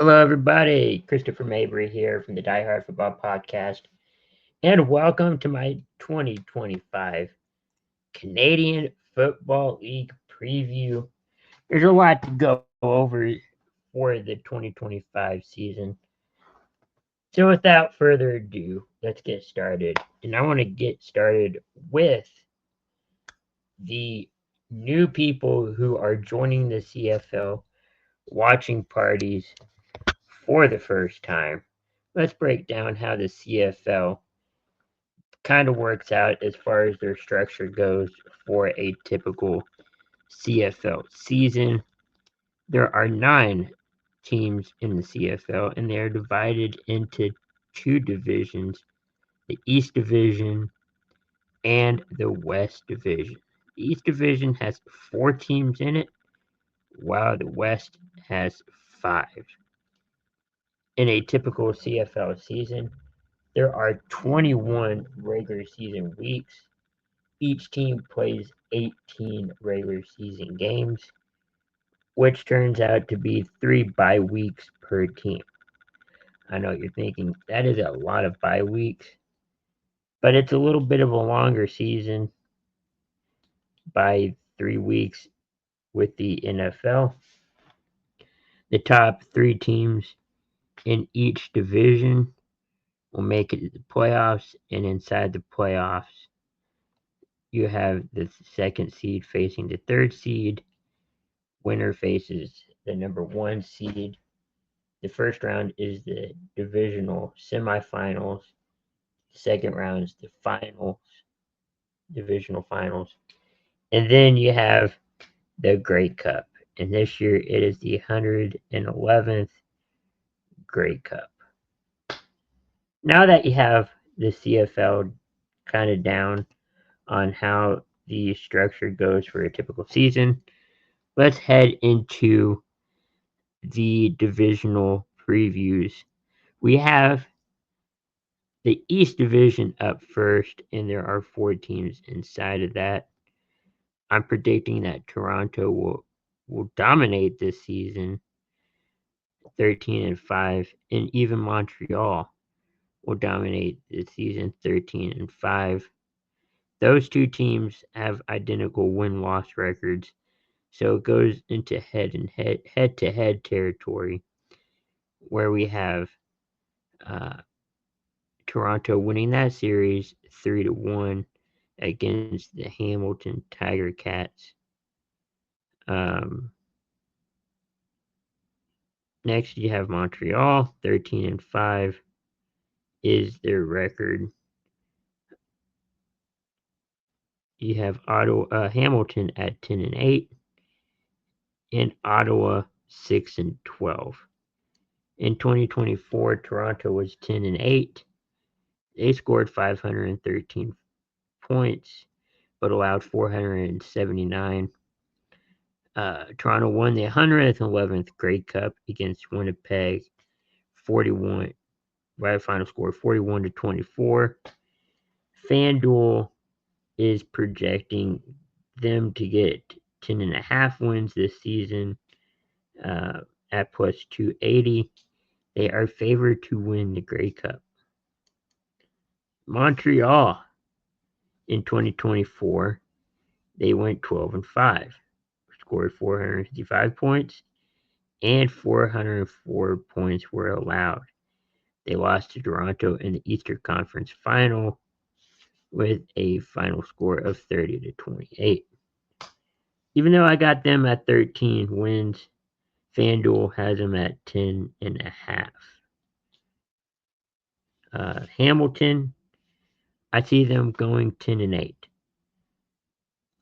Hello, everybody. Christopher Mabry here from the Die Hard Football Podcast, and welcome to my 2025 Canadian Football League preview. There's a lot to go over for the 2025 season. So, without further ado, let's get started. And I want to get started with the new people who are joining the CFL watching parties for the first time. Let's break down how the CFL kind of works out as far as their structure goes for a typical CFL season. There are 9 teams in the CFL, and they are divided into 2 divisions, the East Division and the West Division. The East Division has 4 teams in it, while the West has 5. In a typical CFL season, there are 21 regular season weeks. Each team plays 18 regular season games, which turns out to be 3 bye weeks per team. I know you're thinking that is a lot of bye weeks, but it's a little bit of a longer season by 3 weeks with the NFL. The top 3 teams in each division will make it to the playoffs, and inside the playoffs, you have the second seed facing the third seed. Winner faces the number 1 seed. The first round is the divisional semifinals. The second round is the finals, divisional finals. And then you have the Grey Cup. And this year it is the 111th Grey Cup. Now that you have the CFL kind of down on how the structure goes for a typical season, let's head into the divisional previews. We have the East Division up first, and there are 4 teams inside of that. I'm predicting that Toronto will dominate this season, 13-5, and even Montreal will dominate this season, 13-5. Those 2 teams have identical win-loss records, so it goes into head-to-head territory, where we have uh, Toronto winning that series 3-1 against the Hamilton Tiger Cats. Um, Next, you have Montreal, 13-5 is their record. You have Hamilton at 10-8, and Ottawa 6-12. In 2024, Toronto was 10-8. They scored 513 points, but allowed 479. Toronto won the 111th Grey Cup against Winnipeg, 41. By final score 41-24. FanDuel is projecting them to get 10.5 wins this season at plus 280. They are favored to win the Grey Cup. Montreal in 2024, they went 12-5, scored 455 points, and 404 points were allowed. They lost to Toronto in the Eastern Conference Final with a final score of 30-28. Even though I got them at 13 wins, FanDuel has them at 10.5. Hamilton, I see them going 10-8.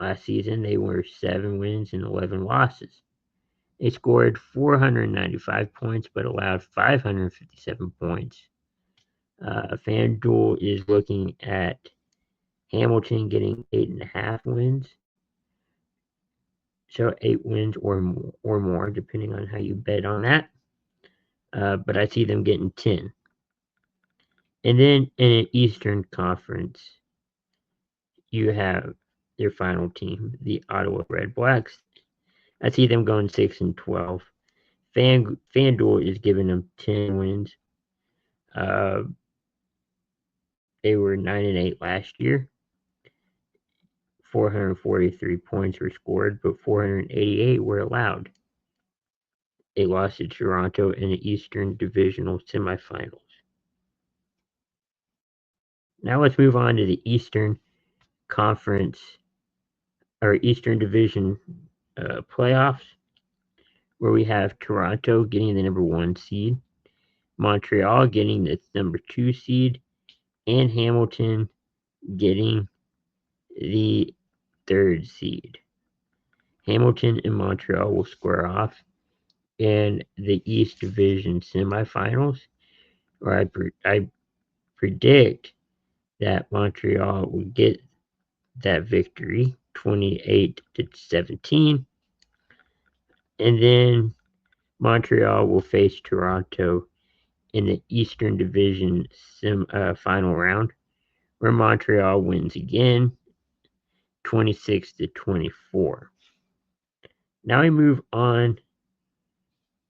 Last season, they were 7 wins and 11 losses. They scored 495 points but allowed 557 points. FanDuel is looking at Hamilton getting 8.5 wins. So 8 wins or more, depending on how you bet on that. But I see them getting 10. And then in an Eastern Conference, you have their final team, the Ottawa Red Blacks. I see them going 6-12. FanDuel is giving them 10 wins. Uh, they were 9-8 last year. 443 points were scored, but 488 were allowed. They lost to Toronto in the Eastern Divisional semifinals. Now let's move on to the Eastern Conference or Eastern Division playoffs, where we have Toronto getting the number 1 seed, Montreal getting the number 2 seed, and Hamilton getting the 3rd seed. Hamilton and Montreal will square off in the East Division semifinals, where I predict that Montreal will get that victory, 28-17, and then Montreal will face Toronto in the Eastern Division final round, where Montreal wins again, 26-24. Now we move on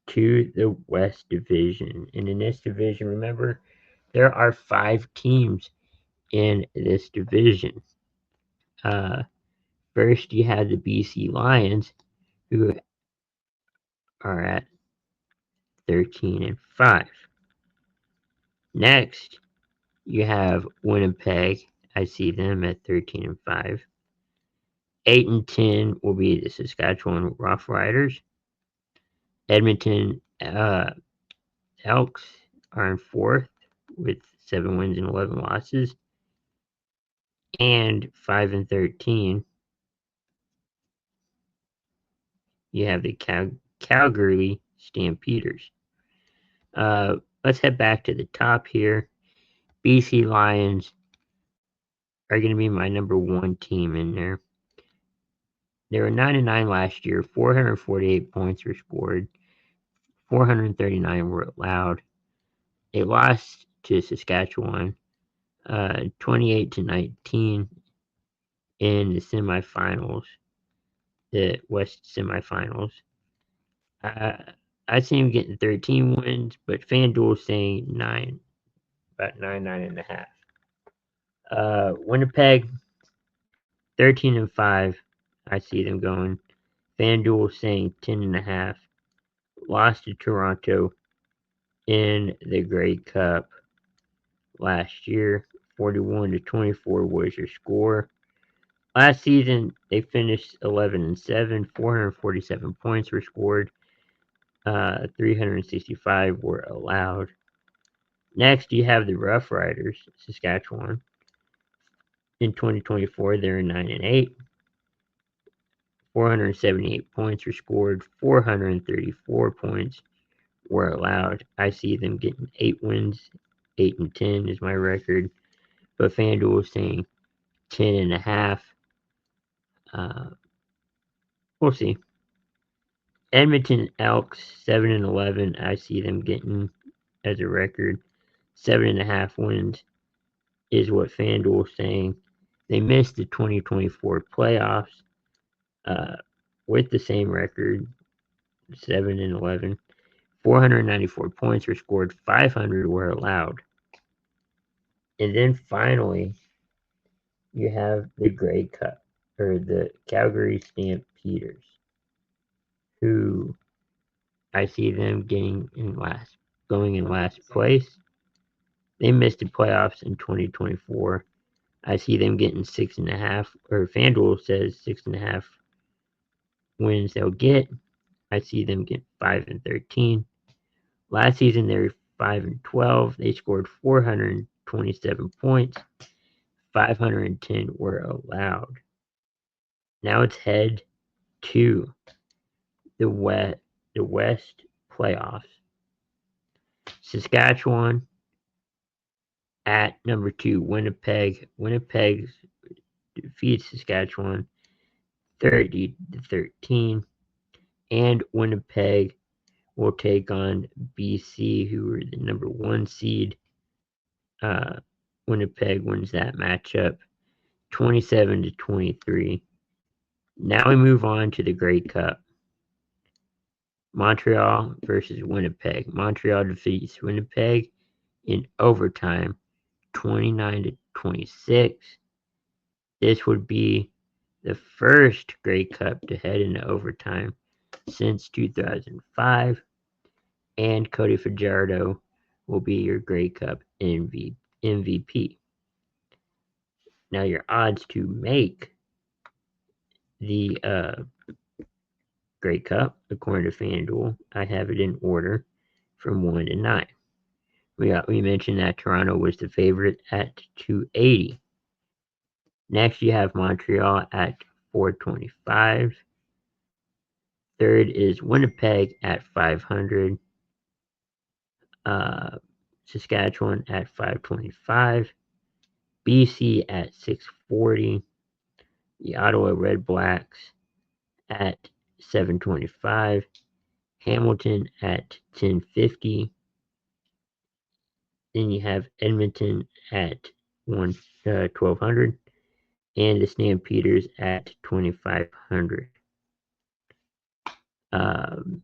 to the West Division. And in this division, remember, there are 5 teams in this division. First, you have the BC Lions, who are at 13-5. Next, you have Winnipeg. I see them at 13-5. 8-10 will be the Saskatchewan Roughriders. Edmonton Elks are in 4th with 7 wins and 11 losses. And 5-13, you have the Calgary Stampeders. Let's head back to the top here. BC Lions are going to be my number 1 team in there. They were 9-9 last year. 448 points were scored. 439 were allowed. They lost to Saskatchewan 28-19 in the semifinals, the West semifinals. I see him getting 13 wins, but FanDuel saying 9, about 9.5. Winnipeg, 13-5. I see them going. FanDuel saying 10.5. Lost to Toronto in the Grey Cup last year. 41-24 was your score. Last season, they finished 11-7. 447 points were scored. 365 were allowed. Next, you have the Rough Riders, Saskatchewan. In 2024, they're 9-8. 478 points were scored. 434 points were allowed. I see them getting 8 wins. 8-10 is my record. But FanDuel is saying 10.5. We'll see. Edmonton Elks, 7-11. I see them getting as a record 7.5 wins is what FanDuel is saying. They missed the 2024 playoffs with the same record, 7-11. 494 points were scored, 500 were allowed. And then finally, you have the Grey Cup, or the Calgary Stampeders, who I see them going in last place. They missed the playoffs in 2024. I see them getting 6.5, or FanDuel says 6.5 wins they'll get. I see them get 5-13. Last season they were 5-12. They scored 427 points. 510 were allowed. Now let's head to the West playoffs. Saskatchewan at number 2, Winnipeg. Winnipeg defeats Saskatchewan 30-13, and Winnipeg will take on BC, who are the number 1 seed. Winnipeg wins that matchup 27-23. Now we move on to the Grey Cup. Montreal versus Winnipeg. Montreal defeats Winnipeg in overtime, 29-26. This would be the first Grey Cup to head into overtime since 2005, and Cody Fajardo will be your Grey Cup MVP. Now, your odds to make the Grey Cup, according to FanDuel, I have it in order from 1 to 9. We mentioned that Toronto was the favorite at 280. Next, you have Montreal at 425. Third is Winnipeg at 500. Uh, Saskatchewan at 525. BC at 640. The Ottawa Red Blacks at 725. Hamilton at 1050. Then you have Edmonton at 1200. And the Stampeders at 2500. Um,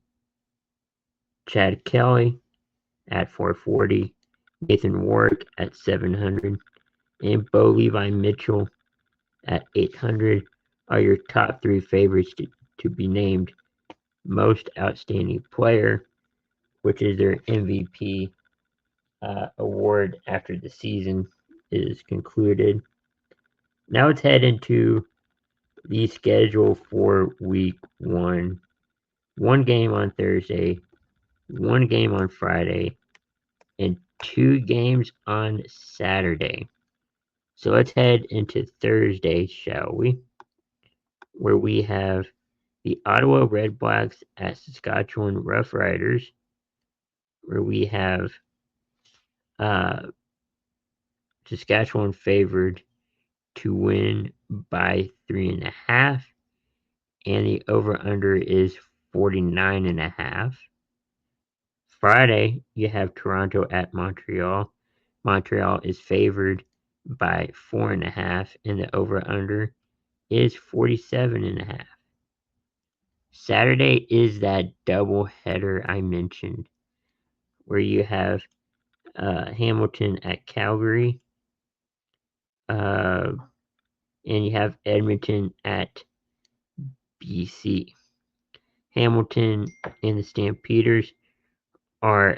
Chad Kelly at 440. Nathan Warwick at 700. And Bo Levi Mitchell at 800 are your top three favorites to be named most outstanding player, which is their MVP award after the season is concluded. Now let's head into the schedule for week 1. One game on Thursday, one game on Friday, and 2 games on Saturday. So let's head into Thursday, shall we? Where we have the Ottawa Red Blacks at Saskatchewan Roughriders, where we have Saskatchewan favored to win by 3.5, and the over-under is 49.5. Friday, you have Toronto at Montreal. Montreal is favored by 4.5, and the over-under is 47.5. Saturday is that double header I mentioned, where you have Hamilton at Calgary, and you have Edmonton at BC. Hamilton and the Stampeders are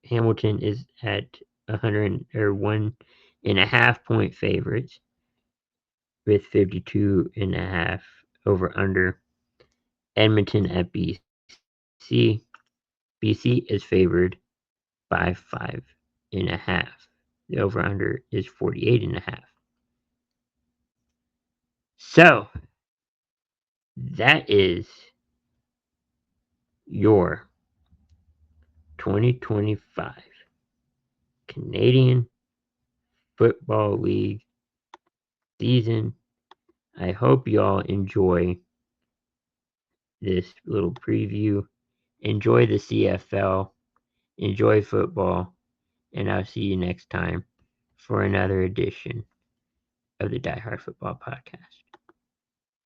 Hamilton is at 1.5 point favorites with 52.5 over under. Edmonton at BC. BC is favored by 5.5. The over under is 48.5. So that is your 2025 Canadian Football League season. I hope y'all enjoy this little preview. Enjoy the CFL, enjoy football, and I'll see you next time for another edition of the Die Hard Football Podcast.